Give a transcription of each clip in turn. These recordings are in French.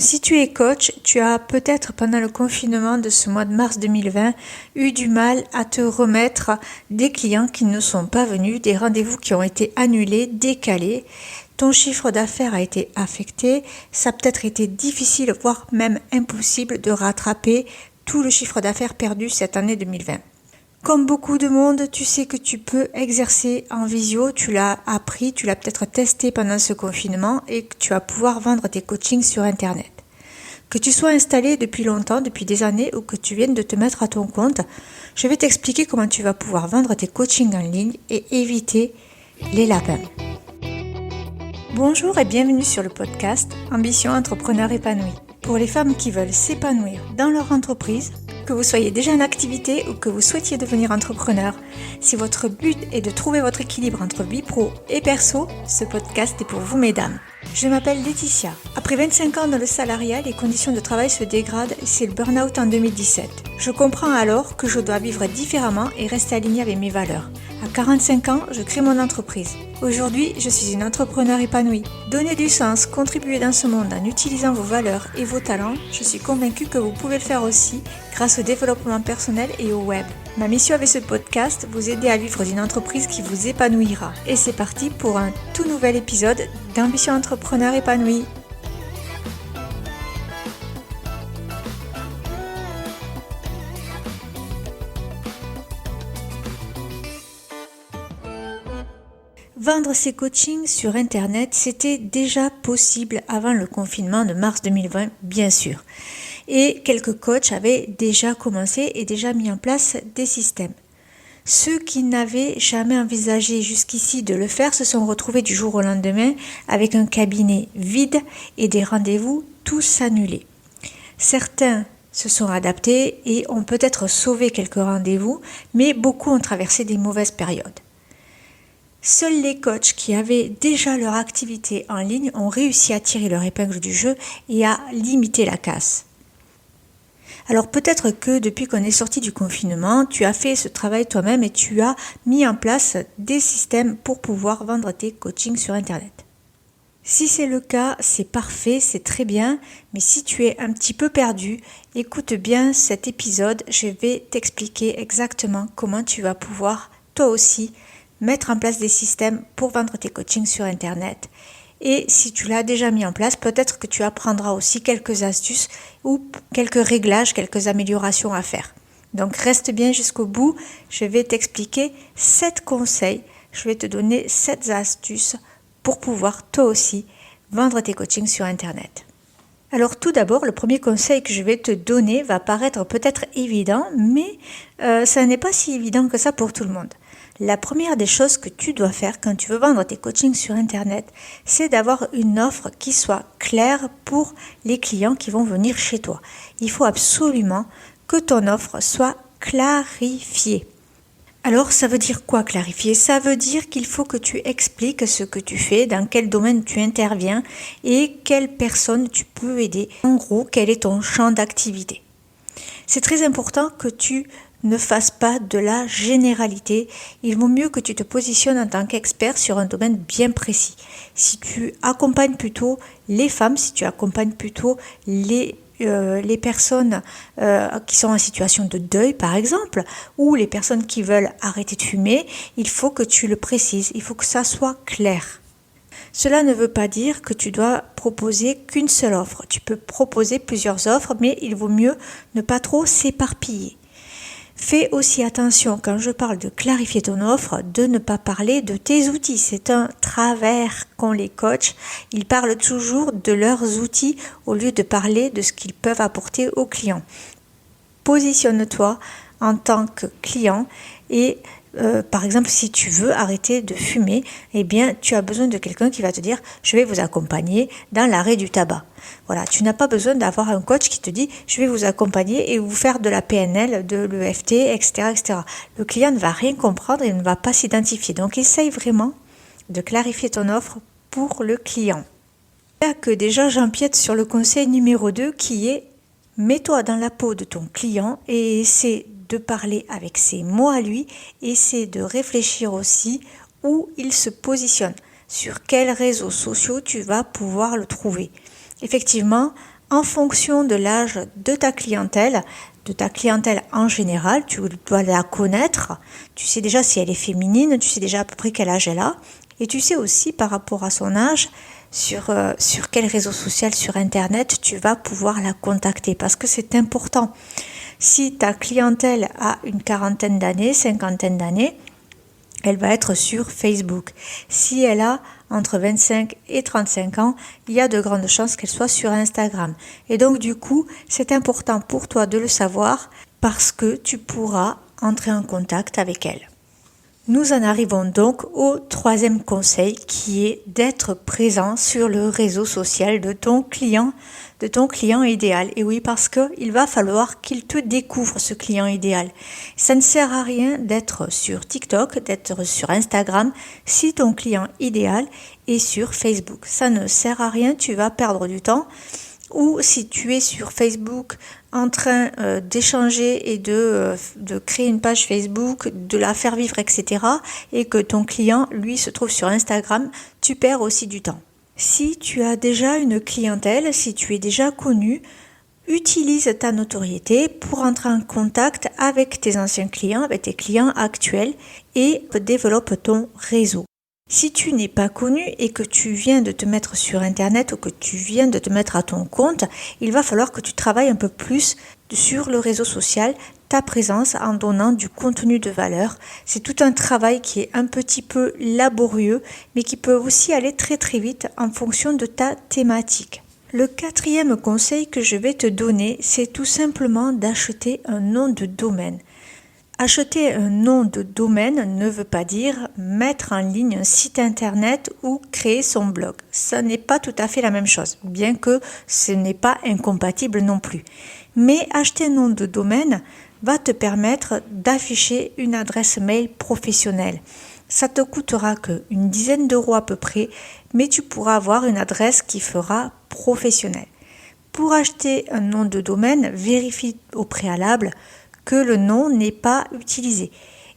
Si tu es coach, tu as peut-être pendant le confinement de ce mois de mars 2020 eu du mal à te remettre des clients qui ne sont pas venus, des rendez-vous qui ont été annulés, décalés. Ton chiffre d'affaires a été affecté, ça a peut-être été difficile, voire même impossible de rattraper tout le chiffre d'affaires perdu cette année 2020. Comme beaucoup de monde, tu sais que tu peux exercer en visio, tu l'as appris, tu l'as peut-être testé pendant ce confinement et que tu vas pouvoir vendre tes coachings sur Internet. Que tu sois installé depuis longtemps, depuis des années ou que tu viennes de te mettre à ton compte, je vais t'expliquer comment tu vas pouvoir vendre tes coachings en ligne et éviter les lapins. Bonjour et bienvenue sur le podcast Ambition Entrepreneur Épanoui. Pour les femmes qui veulent s'épanouir dans leur entreprise, que vous soyez déjà en activité ou que vous souhaitiez devenir entrepreneur, si votre but est de trouver votre équilibre entre vie pro et perso, ce podcast est pour vous mesdames. Je m'appelle Laetitia. Après 25 ans dans le salariat, les conditions de travail se dégradent et c'est le burn-out en 2017. Je comprends alors que je dois vivre différemment et rester alignée avec mes valeurs. À 45 ans, je crée mon entreprise. Aujourd'hui, je suis une entrepreneure épanouie. Donner du sens, contribuer dans ce monde en utilisant vos valeurs et vos talents, je suis convaincue que vous pouvez le faire aussi grâce au développement personnel et au web. Ma mission avec ce podcast, vous aider à vivre d'une entreprise qui vous épanouira. Et c'est parti pour un tout nouvel épisode d'Ambition Entrepreneur Épanouie. Vendre ses coachings sur Internet, c'était déjà possible avant le confinement de mars 2020, bien sûr. Et quelques coachs avaient déjà commencé et déjà mis en place des systèmes. Ceux qui n'avaient jamais envisagé jusqu'ici de le faire se sont retrouvés du jour au lendemain avec un cabinet vide et des rendez-vous tous annulés. Certains se sont adaptés et ont peut-être sauvé quelques rendez-vous, mais beaucoup ont traversé des mauvaises périodes. Seuls les coachs qui avaient déjà leur activité en ligne ont réussi à tirer leur épingle du jeu et à limiter la casse. Alors peut-être que depuis qu'on est sorti du confinement, tu as fait ce travail toi-même et tu as mis en place des systèmes pour pouvoir vendre tes coachings sur Internet. Si c'est le cas, c'est parfait, c'est très bien, mais si tu es un petit peu perdu, écoute bien cet épisode, je vais t'expliquer exactement comment tu vas pouvoir toi aussi mettre en place des systèmes pour vendre tes coachings sur Internet. Et si tu l'as déjà mis en place, peut-être que tu apprendras aussi quelques astuces ou quelques réglages, quelques améliorations à faire. Donc reste bien jusqu'au bout, je vais t'expliquer 7 conseils, je vais te donner 7 astuces pour pouvoir toi aussi vendre tes coachings sur Internet. Alors tout d'abord, le premier conseil que je vais te donner va paraître peut-être évident, mais ça n'est pas si évident que ça pour tout le monde. La première des choses que tu dois faire quand tu veux vendre tes coachings sur Internet, c'est d'avoir une offre qui soit claire pour les clients qui vont venir chez toi. Il faut absolument que ton offre soit clarifiée. Alors, ça veut dire quoi clarifier ? Ça veut dire qu'il faut que tu expliques ce que tu fais, dans quel domaine tu interviens et quelle personne tu peux aider. En gros, quel est ton champ d'activité. C'est très important que tu ne fasses pas de la généralité. Il vaut mieux que tu te positionnes en tant qu'expert sur un domaine bien précis. Si tu accompagnes plutôt les femmes, si tu accompagnes plutôt les personnes qui sont en situation de deuil par exemple, ou les personnes qui veulent arrêter de fumer, il faut que tu le précises, il faut que ça soit clair. Cela ne veut pas dire que tu dois proposer qu'une seule offre. Tu peux proposer plusieurs offres, mais il vaut mieux ne pas trop s'éparpiller. Fais aussi attention, quand je parle de clarifier ton offre, de ne pas parler de tes outils. C'est un travers qu'ont les coachs. Ils parlent toujours de leurs outils au lieu de parler de ce qu'ils peuvent apporter aux clients. Positionne-toi en tant que client et par exemple, si tu veux arrêter de fumer, eh bien, tu as besoin de quelqu'un qui va te dire « je vais vous accompagner dans l'arrêt du tabac ». Voilà, tu n'as pas besoin d'avoir un coach qui te dit « je vais vous accompagner et vous faire de la PNL, de l'EFT, etc. etc. » Le client ne va rien comprendre et ne va pas s'identifier. Donc, essaye vraiment de clarifier ton offre pour le client. Là que déjà j'empiète sur le conseil numéro 2 qui est « mets-toi dans la peau de ton client et essaie de parler avec ses mots à lui, essaie de réfléchir aussi où il se positionne, sur quels réseaux sociaux tu vas pouvoir le trouver. » Effectivement, En fonction de l'âge de ta clientèle en général, tu dois la connaître. Tu sais déjà si elle est féminine, tu sais déjà à peu près quel âge elle a. Et tu sais aussi par rapport à son âge, sur quel réseau social sur Internet tu vas pouvoir la contacter. Parce que c'est important. Si ta clientèle a une quarantaine d'années, cinquantaine d'années, elle va être sur Facebook. Si elle a entre 25 et 35 ans, il y a de grandes chances qu'elle soit sur Instagram. Et donc du coup, c'est important pour toi de le savoir parce que tu pourras entrer en contact avec elle. Nous en arrivons donc au troisième conseil qui est d'être présent sur le réseau social de ton client idéal. Et oui, parce qu'il va falloir qu'il te découvre ce client idéal. Ça ne sert à rien d'être sur TikTok, d'être sur Instagram si ton client idéal est sur Facebook. Ça ne sert à rien, tu vas perdre du temps. Ou si tu es sur Facebook en train d'échanger et de créer une page Facebook, de la faire vivre, etc. et que ton client, lui, se trouve sur Instagram, tu perds aussi du temps. Si tu as déjà une clientèle, si tu es déjà connu, utilise ta notoriété pour entrer en contact avec tes anciens clients, avec tes clients actuels et développe ton réseau. Si tu n'es pas connu et que tu viens de te mettre sur Internet ou que tu viens de te mettre à ton compte, il va falloir que tu travailles un peu plus sur le réseau social, ta présence en donnant du contenu de valeur. C'est tout un travail qui est un petit peu laborieux, mais qui peut aussi aller très très vite en fonction de ta thématique. Le quatrième conseil que je vais te donner, c'est tout simplement d'acheter un nom de domaine. Acheter un nom de domaine ne veut pas dire mettre en ligne un site internet ou créer son blog. Ça n'est pas tout à fait la même chose, bien que ce n'est pas incompatible non plus. Mais acheter un nom de domaine va te permettre d'afficher une adresse mail professionnelle. Ça te coûtera qu'une dizaine d'euros à peu près, mais tu pourras avoir une adresse qui fera professionnelle. Pour acheter un nom de domaine, vérifie au préalable que le nom n'est pas utilisé.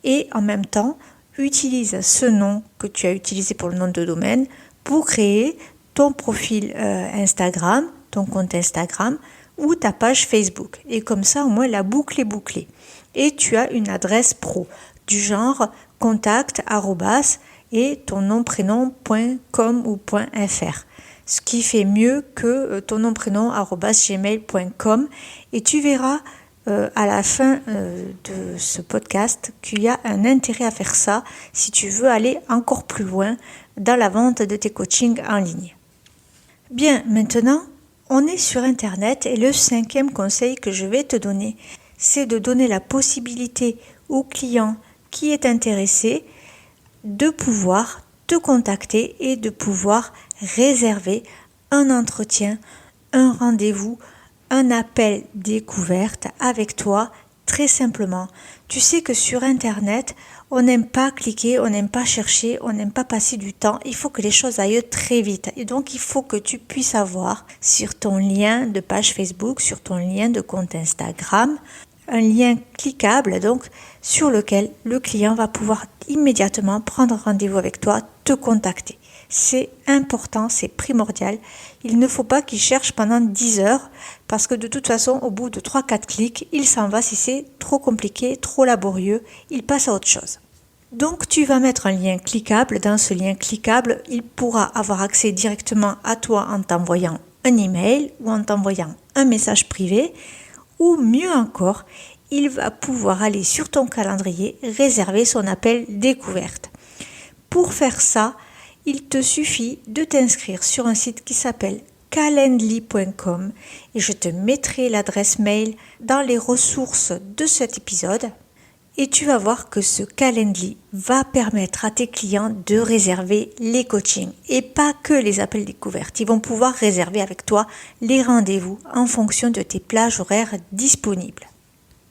Et en même temps, utilise ce nom que tu as utilisé pour le nom de domaine pour créer ton profil Instagram, ton compte Instagram ou ta page Facebook. Et comme ça, au moins, la boucle est bouclée. Et tu as une adresse pro du genre contact@ et ton nom prénom.com ou .fr. Ce qui fait mieux que ton nom prénom @gmail.com. Et tu verras à la fin de ce podcast qu'il y a un intérêt à faire ça si tu veux aller encore plus loin dans la vente de tes coachings en ligne. Bien, maintenant, on est sur Internet et le cinquième conseil que je vais te donner, c'est de donner la possibilité au client qui est intéressé de pouvoir te contacter et de pouvoir réserver un entretien, un rendez-vous, un appel découverte avec toi très simplement. Tu sais que sur Internet, on n'aime pas cliquer, on n'aime pas chercher, on n'aime pas passer du temps. Il faut que les choses aillent très vite. Et donc, il faut que tu puisses avoir sur ton lien de page Facebook, sur ton lien de compte Instagram, un lien cliquable donc sur lequel le client va pouvoir immédiatement prendre rendez-vous avec toi, te contacter. C'est important, c'est primordial. Il ne faut pas qu'il cherche pendant 10 heures parce que de toute façon, au bout de 3-4 clics, il s'en va si c'est trop compliqué, trop laborieux, il passe à autre chose. Donc tu vas mettre un lien cliquable. Dans ce lien cliquable, il pourra avoir accès directement à toi en t'envoyant un email ou en t'envoyant un message privé ou mieux encore, il va pouvoir aller sur ton calendrier réserver son appel découverte. Pour faire ça, il te suffit de t'inscrire sur un site qui s'appelle calendly.com et je te mettrai l'adresse mail dans les ressources de cet épisode et tu vas voir que ce Calendly va permettre à tes clients de réserver les coachings et pas que les appels découvertes. Ils vont pouvoir réserver avec toi les rendez-vous en fonction de tes plages horaires disponibles.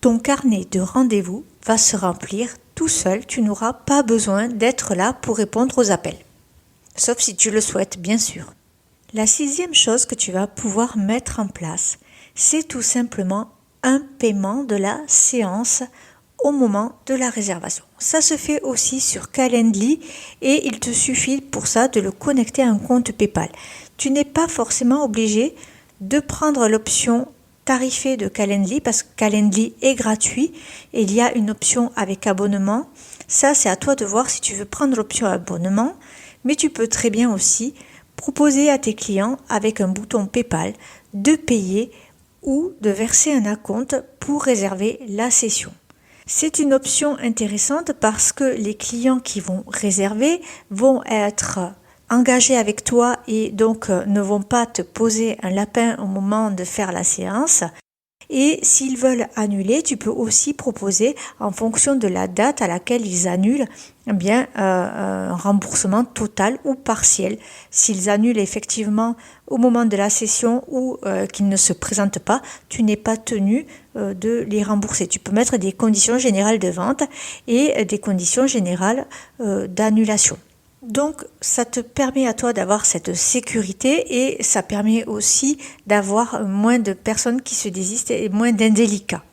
Ton carnet de rendez-vous va se remplir tout seul, tu n'auras pas besoin d'être là pour répondre aux appels. Sauf si tu le souhaites, bien sûr. La sixième chose que tu vas pouvoir mettre en place, c'est tout simplement un paiement de la séance au moment de la réservation. Ça se fait aussi sur Calendly et il te suffit pour ça de le connecter à un compte PayPal. Tu n'es pas forcément obligé de prendre l'option tarifée de Calendly parce que Calendly est gratuit et il y a une option avec abonnement. Ça, c'est à toi de voir si tu veux prendre l'option abonnement, mais tu peux très bien aussi proposer à tes clients avec un bouton PayPal de payer ou de verser un acompte pour réserver la session. C'est une option intéressante parce que les clients qui vont réserver vont être engagés avec toi et donc ne vont pas te poser un lapin au moment de faire la séance. Et s'ils veulent annuler, tu peux aussi proposer, en fonction de la date à laquelle ils annulent, un remboursement total ou partiel. S'ils annulent effectivement au moment de la session ou qu'ils ne se présentent pas, tu n'es pas tenu de les rembourser. Tu peux mettre des conditions générales de vente et des conditions générales d'annulation. Donc, ça te permet à toi d'avoir cette sécurité et ça permet aussi d'avoir moins de personnes qui se désistent et moins d'indélicats.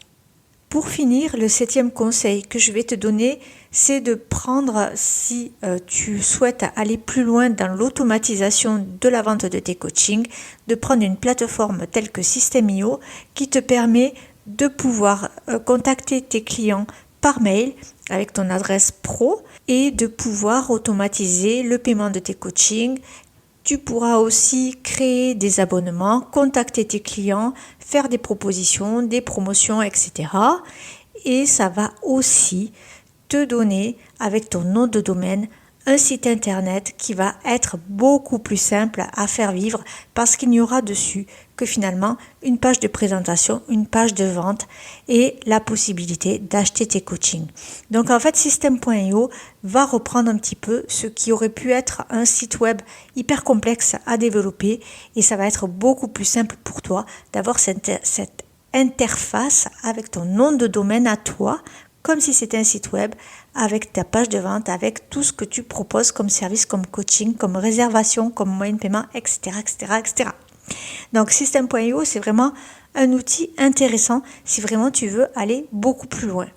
Pour finir, le 7e conseil que je vais te donner, c'est de prendre, si tu souhaites aller plus loin dans l'automatisation de la vente de tes coachings, de prendre une plateforme telle que System.io qui te permet de pouvoir contacter tes clients par mail avec ton adresse pro et de pouvoir automatiser le paiement de tes coachings. Tu pourras aussi créer des abonnements, contacter tes clients, faire des propositions, des promotions, etc. Et ça va aussi te donner, avec ton nom de domaine, un site internet qui va être beaucoup plus simple à faire vivre parce qu'il n'y aura dessus que finalement une page de présentation, une page de vente et la possibilité d'acheter tes coachings. Donc en fait, System.io va reprendre un petit peu ce qui aurait pu être un site web hyper complexe à développer et ça va être beaucoup plus simple pour toi d'avoir cette interface avec ton nom de domaine à toi, comme si c'était un site web, avec ta page de vente, avec tout ce que tu proposes comme service, comme coaching, comme réservation, comme moyen de paiement, etc., etc., etc. Donc, System.io, c'est vraiment un outil intéressant si vraiment tu veux aller beaucoup plus loin.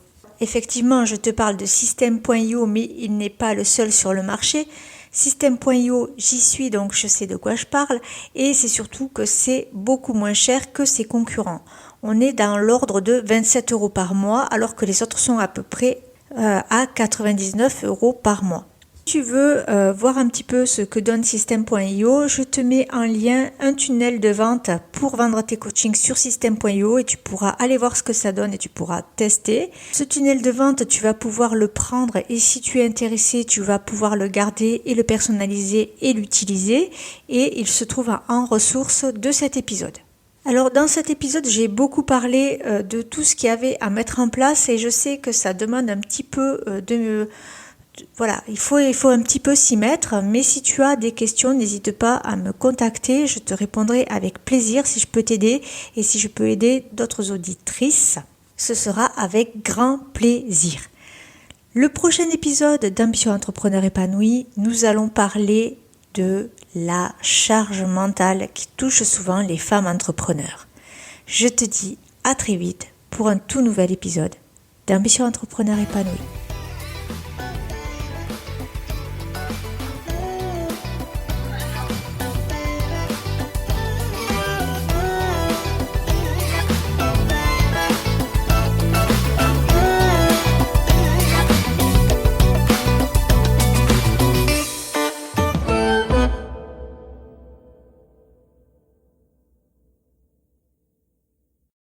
Effectivement, je te parle de System.io, mais il n'est pas le seul sur le marché. System.io, j'y suis, donc je sais de quoi je parle. Et c'est surtout que c'est beaucoup moins cher que ses concurrents. On est dans l'ordre de 27 € par mois, alors que les autres sont à peu près à 99 € par mois. Si tu veux voir un petit peu ce que donne System.io, je te mets en lien un tunnel de vente pour vendre tes coachings sur System.io et tu pourras aller voir ce que ça donne et tu pourras tester. Ce tunnel de vente, tu vas pouvoir le prendre et si tu es intéressé, tu vas pouvoir le garder et le personnaliser et l'utiliser et il se trouve en ressources de cet épisode. Alors dans cet épisode, j'ai beaucoup parlé de tout ce qu'il y avait à mettre en place et je sais que ça demande un petit peu voilà, il faut un petit peu s'y mettre, mais si tu as des questions, n'hésite pas à me contacter, je te répondrai avec plaisir si je peux t'aider et si je peux aider d'autres auditrices, ce sera avec grand plaisir. Le prochain épisode d'Ambition Entrepreneur Épanoui, nous allons parler de la charge mentale qui touche souvent les femmes entrepreneurs. Je te dis à très vite pour un tout nouvel épisode d'Ambition Entrepreneur Épanoui.